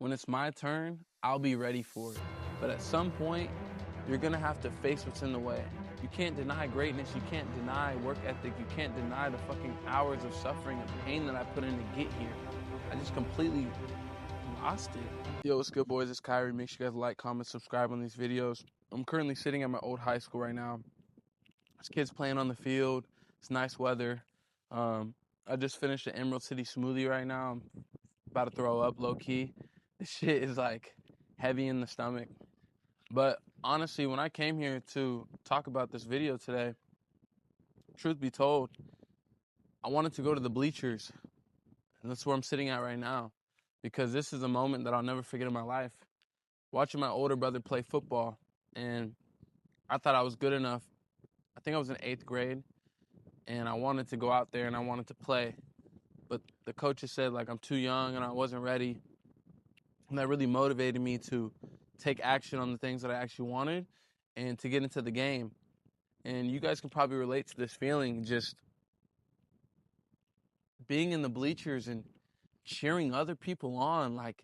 When it's my turn, I'll be ready for it. But at some point, you're gonna have to face what's in the way. You can't deny greatness. You can't deny work ethic. You can't deny the fucking hours of suffering and pain that I put in to get here. I just completely lost it. Yo, what's good, boys? It's Kyrie. Make sure you guys like, comment, subscribe on these videos. I'm currently sitting at my old high school right now. There's kids playing on the field. It's nice weather. I just finished an Emerald City smoothie right now. I'm about to throw up low key. This shit is like heavy in the stomach. But honestly, when I came here to talk about this video today, truth be told, I wanted to go to the bleachers. And that's where I'm sitting at right now. Because this is a moment that I'll never forget in my life. Watching my older brother play football. And I thought I was good enough. I think I was in 8th grade. And I wanted to go out there and I wanted to play. But the coaches said, like, I'm too young and I wasn't ready. And that really motivated me to take action on the things that I actually wanted and to get into the game. And you guys can probably relate to this feeling, just being in the bleachers and cheering other people on. Like,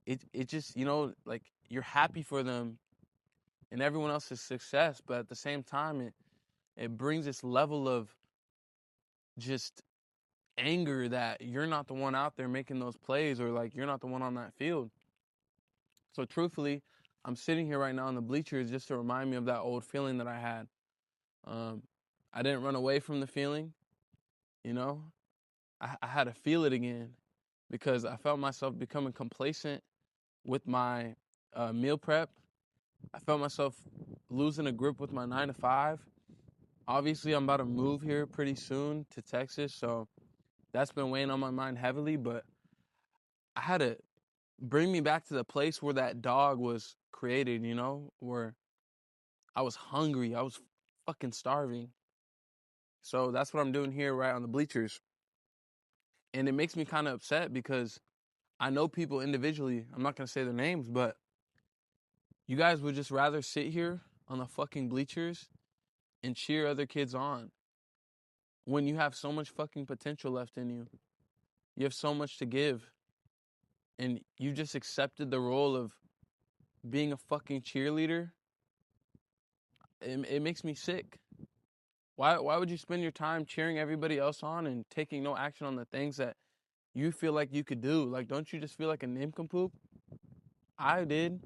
it just, like, you're happy for them and everyone else's success, but at the same time, it brings this level of just anger that you're not the one out there making those plays, or like you're not the one on that field. So truthfully, I'm sitting here right now in the bleachers just to remind me of that old feeling that I had. Um, I didn't run away from the feeling, you know. I had to feel it again because I felt myself becoming complacent with my meal prep. I felt myself losing a grip with my 9 to 5. Obviously, I'm about to move here pretty soon to Texas, so that's been weighing on my mind heavily. But I had to bring me back to the place where that dog was created, where I was hungry. I was fucking starving. So that's what I'm doing here right on the bleachers. And it makes me kind of upset because I know people individually. I'm not going to say their names, but you guys would just rather sit here on the fucking bleachers and cheer other kids on when you have so much fucking potential left in you. You have so much to give. And you just accepted the role of being a fucking cheerleader. It makes me sick. Why would you spend your time cheering everybody else on and taking no action on the things that you feel like you could do? Like, don't you just feel like a nincompoop? I did.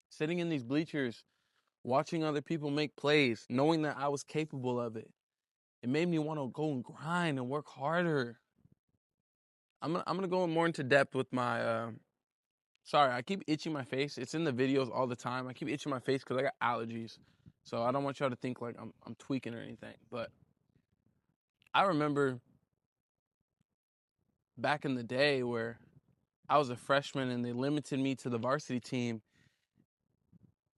Sitting in these bleachers, watching other people make plays, knowing that I was capable of it. It made me want to go and grind and work harder. I'm gonna go more into depth with my. Sorry, I keep itching my face. It's in the videos all the time. I keep itching my face because I got allergies, so I don't want y'all to think like I'm tweaking or anything. But I remember back in the day where I was a freshman and they limited me to the varsity team.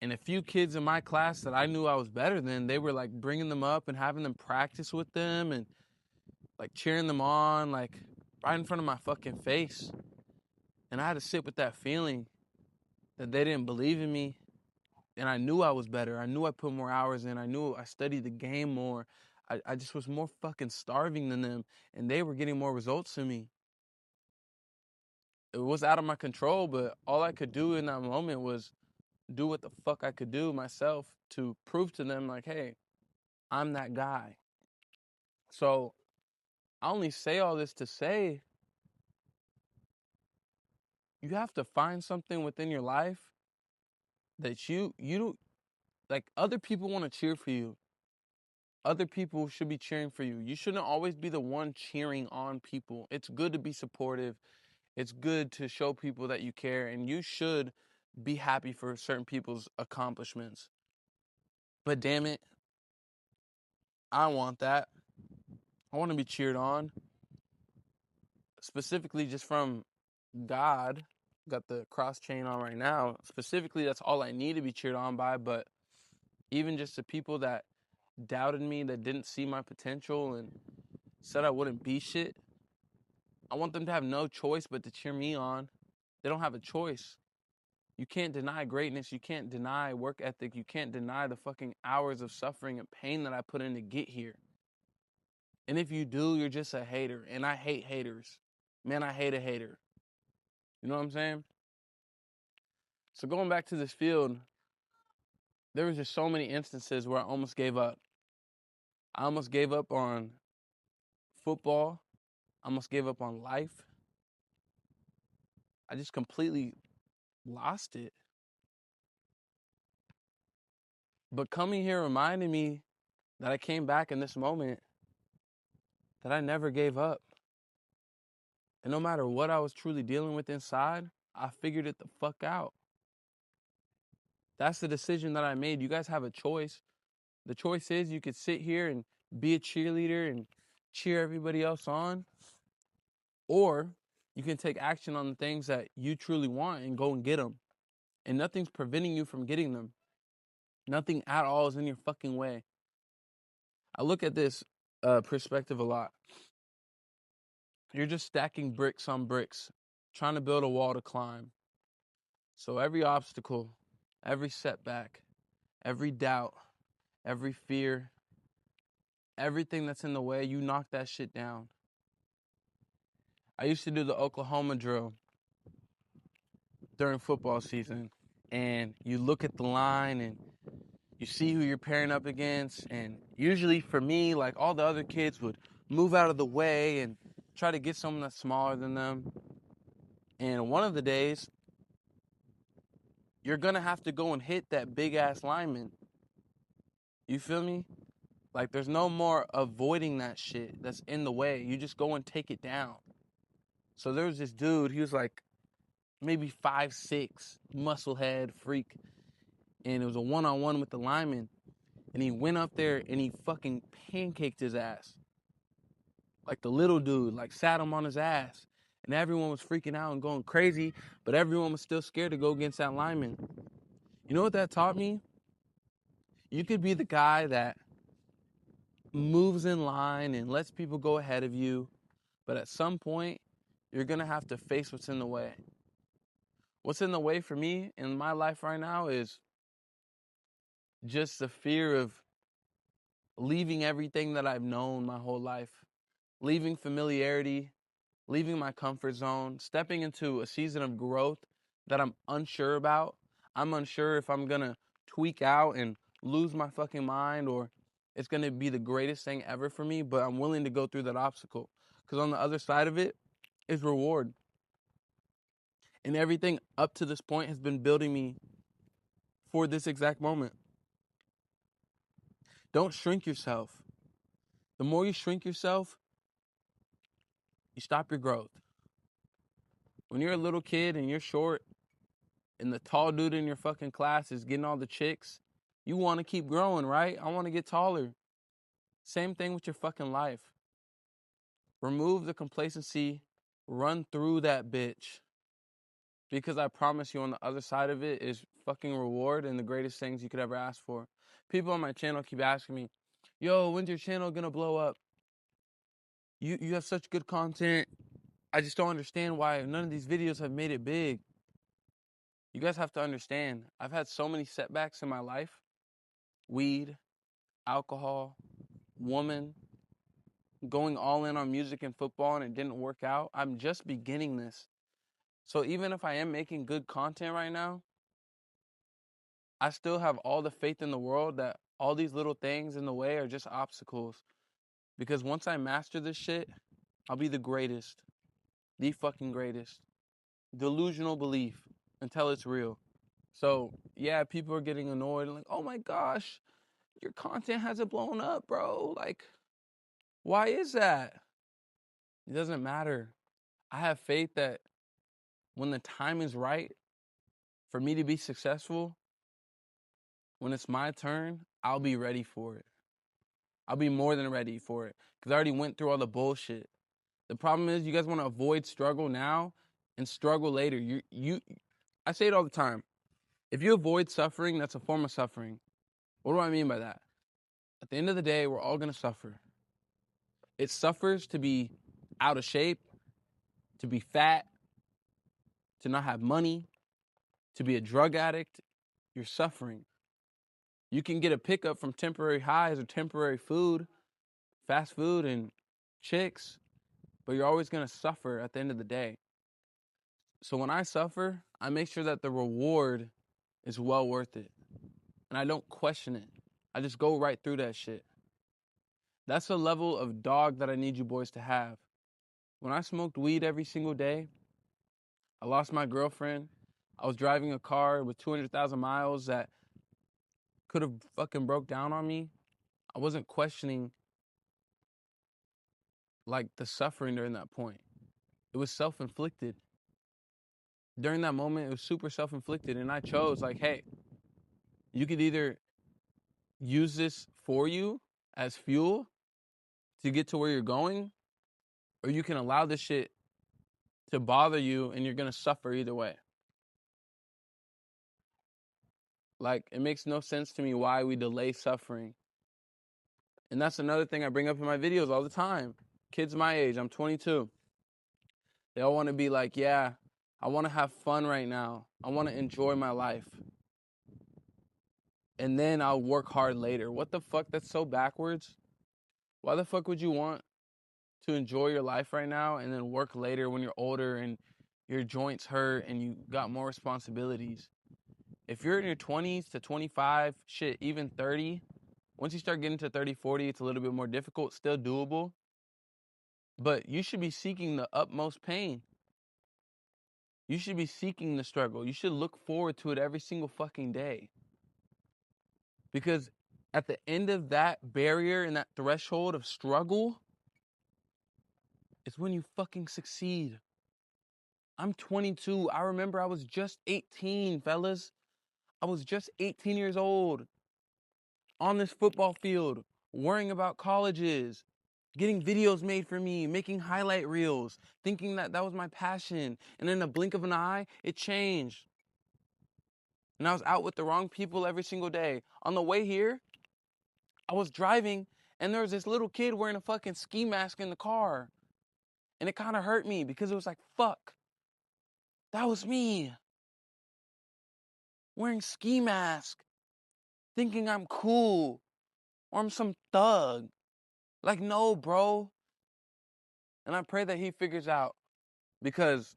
And a few kids in my class that I knew I was better than, they were like bringing them up and having them practice with them and like cheering them on, like right in front of my fucking face. And I had to sit with that feeling that they didn't believe in me. And I knew I was better. I knew I put more hours in. I knew I studied the game more. I just was more fucking starving than them. And they were getting more results than me. It was out of my control, but all I could do in that moment was do what the fuck I could do myself to prove to them, like, hey, I'm that guy. So I only say all this to say you have to find something within your life that you don't like. Other people want to cheer for you. Other people should be cheering for you. You shouldn't always be the one cheering on people. It's good to be supportive. It's good to show people that you care, and you should be happy for certain people's accomplishments. But damn it, I want that. I want to be cheered on, specifically just from God. Got the cross chain on right now. Specifically, that's all I need to be cheered on by. But even just the people that doubted me, that didn't see my potential and said I wouldn't be shit, I want them to have no choice but to cheer me on. They don't have a choice. You can't deny greatness. You can't deny work ethic. You can't deny the fucking hours of suffering and pain that I put in to get here. And if you do, you're just a hater. And I hate haters. Man, I hate a hater. You know what I'm saying? So going back to this field, there was just so many instances where I almost gave up. I almost gave up on football. I almost gave up on life. I just completely lost it. But coming here reminded me that I came back in this moment, that I never gave up. And no matter what I was truly dealing with inside, I figured it the fuck out. That's the decision that I made. You guys have a choice. The choice is you could sit here and be a cheerleader and cheer everybody else on, or you can take action on the things that you truly want and go and get them. And nothing's preventing you from getting them. Nothing at all is in your fucking way. I look at this perspective a lot. You're just stacking bricks on bricks, trying to build a wall to climb. So every obstacle, every setback, every doubt, every fear, everything that's in the way, you knock that shit down. I used to do the Oklahoma drill during football season, and you look at the line and you see who you're pairing up against, and usually for me, like all the other kids would move out of the way and try to get someone that's smaller than them. And one of the days, you're gonna have to go and hit that big ass lineman. You feel me? Like there's no more avoiding that shit that's in the way. You just go and take it down. So there was this dude, he was like maybe 5'6", musclehead freak, and it was a one-on-one with the lineman, and he went up there and he fucking pancaked his ass. Like the little dude, like sat him on his ass, and everyone was freaking out and going crazy, but everyone was still scared to go against that lineman. You know what that taught me? You could be the guy that moves in line and lets people go ahead of you, but at some point, you're gonna have to face what's in the way. What's in the way for me in my life right now is just the fear of leaving everything that I've known my whole life, leaving familiarity, leaving my comfort zone, stepping into a season of growth that I'm unsure about. I'm unsure if I'm gonna tweak out and lose my fucking mind, or it's gonna be the greatest thing ever for me, but I'm willing to go through that obstacle. Because on the other side of it is reward. And everything up to this point has been building me for this exact moment. Don't shrink yourself. The more you shrink yourself, you stop your growth. When you're a little kid and you're short and the tall dude in your fucking class is getting all the chicks, you want to keep growing, right? I want to get taller. Same thing with your fucking life. Remove the complacency, run through that bitch. Because I promise you on the other side of it is fucking reward and the greatest things you could ever ask for. People on my channel keep asking me, yo, when's your channel gonna blow up? You have such good content. I just don't understand why none of these videos have made it big. You guys have to understand, I've had so many setbacks in my life. Weed, alcohol, woman, going all in on music and football and it didn't work out. I'm just beginning this. So even if I am making good content right now, I still have all the faith in the world that all these little things in the way are just obstacles. Because once I master this shit, I'll be the greatest. The fucking greatest. Delusional belief until it's real. So, yeah, people are getting annoyed. Like, oh my gosh, your content hasn't blown up, bro. Like, why is that? It doesn't matter. I have faith that when the time is right for me to be successful, when it's my turn, I'll be ready for it. I'll be more than ready for it because I already went through all the bullshit. The problem is you guys want to avoid struggle now and struggle later. I say it all the time. If you avoid suffering, that's a form of suffering. What do I mean by that? At the end of the day, we're all going to suffer. It suffers to be out of shape, to be fat, to not have money, to be a drug addict. You're suffering. You can get a pickup from temporary highs or temporary food, fast food and chicks, but you're always going to suffer at the end of the day. So when I suffer, I make sure that the reward is well worth it. And I don't question it. I just go right through that shit. That's the level of dog that I need you boys to have. When I smoked weed every single day, I lost my girlfriend. I was driving a car with 200,000 miles that could have fucking broke down on me. I wasn't questioning like the suffering during that point. It was self-inflicted. During that moment, it was super self-inflicted, and I chose like, hey, you could either use this for you as fuel to get to where you're going, or you can allow this shit to bother you and you're gonna suffer either way. Like, it makes no sense to me why we delay suffering. And that's another thing I bring up in my videos all the time. Kids my age, I'm 22. They all want to be like, yeah, I want to have fun right now. I want to enjoy my life. And then I'll work hard later. What the fuck? That's so backwards. Why the fuck would you want to enjoy your life right now and then work later when you're older and your joints hurt and you got more responsibilities? If you're in your 20s to 25, shit, even 30, once you start getting to 30, 40, it's a little bit more difficult, still doable. But you should be seeking the utmost pain. You should be seeking the struggle. You should look forward to it every single fucking day. Because at the end of that barrier and that threshold of struggle, it's when you fucking succeed. I'm 22. I remember I was just 18, fellas. I was just 18 years old on this football field, worrying about colleges, getting videos made for me, making highlight reels, thinking that that was my passion. And in a blink of an eye, it changed. And I was out with the wrong people every single day. On the way here, I was driving and there was this little kid wearing a fucking ski mask in the car. And it kind of hurt me because it was like, fuck, that was me. Wearing ski mask, thinking I'm cool or I'm some thug. Like, no, bro. And I pray that he figures out because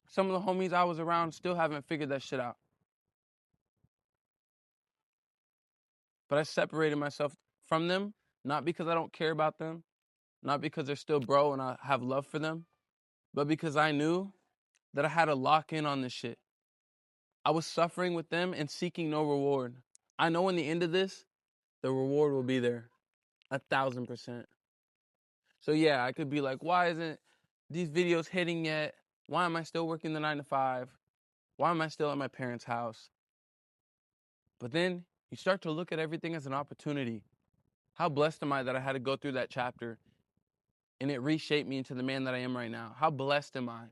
some of the homies I was around still haven't figured that shit out. But I separated myself from them, not because I don't care about them, not because they're still bro and I have love for them, but because I knew that I had to lock in on this shit. I was suffering with them and seeking no reward. I know in the end of this, the reward will be there, 1,000%. So yeah, I could be like, why isn't these videos hitting yet? Why am I still working the 9 to 5? Why am I still at my parents' house? But then you start to look at everything as an opportunity. How blessed am I that I had to go through that chapter and it reshaped me into the man that I am right now? How blessed am I?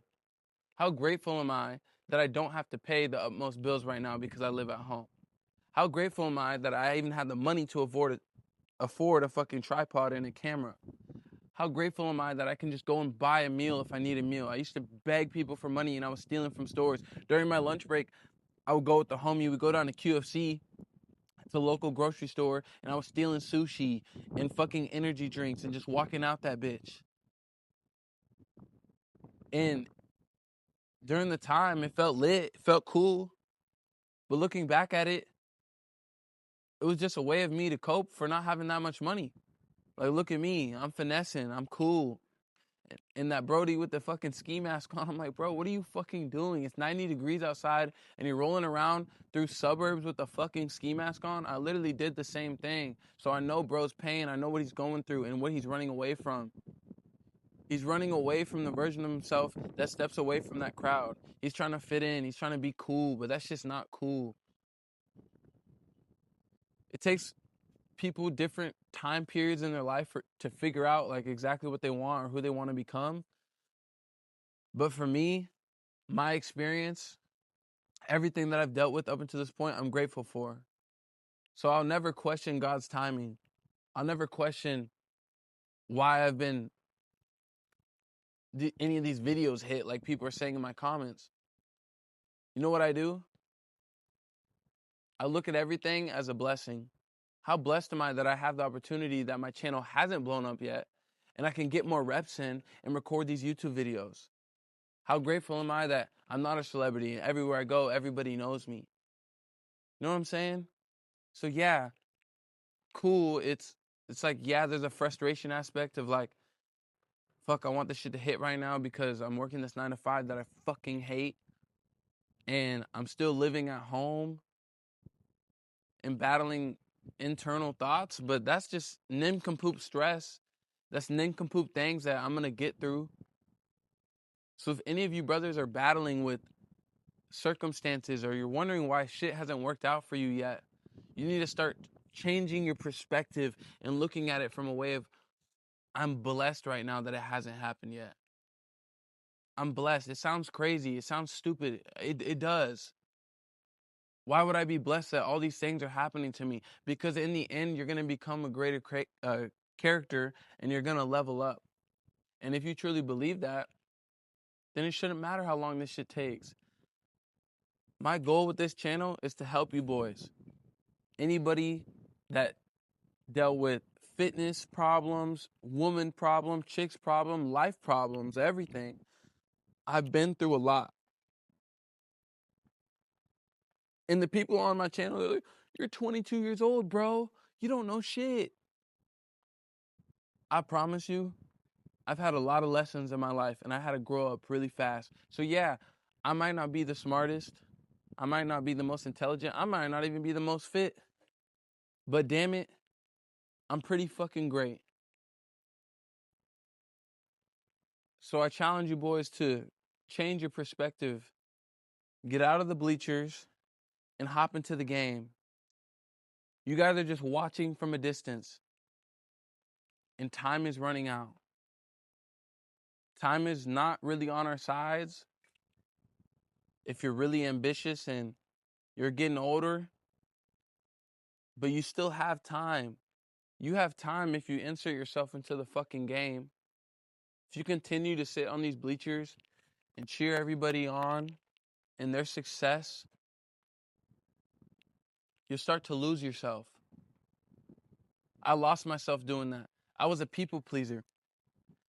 How grateful am I that I don't have to pay the utmost bills right now because I live at home? How grateful am I that I even have the money to afford a fucking tripod and a camera? How grateful am I that I can just go and buy a meal if I need a meal? I used to beg people for money and I was stealing from stores. During my lunch break, I would go with the homie, we'd go down to QFC, to a local grocery store, and I was stealing sushi and fucking energy drinks and just walking out that bitch. And during the time, it felt lit, it felt cool. But looking back at it, it was just a way of me to cope for not having that much money. Like, look at me, I'm finessing, I'm cool. And that Brody with the fucking ski mask on, I'm like, bro, what are you fucking doing? It's 90 degrees outside and you're rolling around through suburbs with the fucking ski mask on. I literally did the same thing. So I know bro's pain. I know what he's going through and what he's running away from. He's running away from the version of himself that steps away from that crowd. He's trying to fit in. He's trying to be cool, but that's just not cool. It takes people different time periods in their life to figure out like exactly what they want or who they want to become. But for me, my experience, everything that I've dealt with up until this point, I'm grateful for. So I'll never question God's timing. I'll never question why I've been any of these videos hit like people are saying in my comments. You know what I do? I look at everything as a blessing. How blessed am I that I have the opportunity that my channel hasn't blown up yet and I can get more reps in and record these YouTube videos? How grateful am I that I'm not a celebrity and everywhere I go, everybody knows me? You know what I'm saying? So yeah, cool. It's like, yeah, there's a frustration aspect of like, fuck, I want this shit to hit right now because I'm working this 9 to 5 that I fucking hate, and I'm still living at home and battling internal thoughts. But that's just nincompoop stress. That's nincompoop things that I'm gonna get through. So if any of you brothers are battling with circumstances, or you're wondering why shit hasn't worked out for you yet, you need to start changing your perspective and looking at it from a way of, I'm blessed right now that it hasn't happened yet. I'm blessed. It sounds crazy. It sounds stupid. It does. Why would I be blessed that all these things are happening to me? Because in the end, you're going to become a greater character, and you're going to level up. And if you truly believe that, then it shouldn't matter how long this shit takes. My goal with this channel is to help you boys. Anybody that dealt with fitness problems, woman problem, chicks problem, life problems, everything. I've been through a lot. And the people on my channel, they're like, you're 22 years old, bro. You don't know shit. I promise you, I've had a lot of lessons in my life, and I had to grow up really fast. So yeah, I might not be the smartest. I might not be the most intelligent. I might not even be the most fit. But damn it, I'm pretty fucking great. So I challenge you boys to change your perspective. Get out of the bleachers and hop into the game. You guys are just watching from a distance, and time is running out. Time is not really on our sides. If you're really ambitious and you're getting older, but you still have time. You have time if you insert yourself into the fucking game. If you continue to sit on these bleachers and cheer everybody on in their success, you'll start to lose yourself. I lost myself doing that. I was a people pleaser.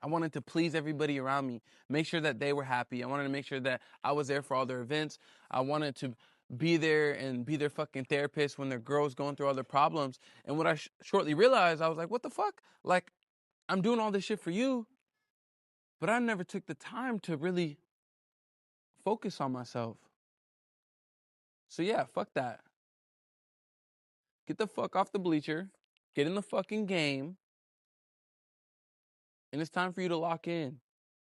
I wanted to please everybody around me, make sure that they were happy. I wanted to make sure that I was there for all their events. I wanted to be there and be their fucking therapist when their girl's going through all their problems. And what I shortly realized, I was like, what the fuck? Like, I'm doing all this shit for you, but I never took the time to really focus on myself. So yeah, fuck that. Get the fuck off the bleacher, get in the fucking game, and it's time for you to lock in.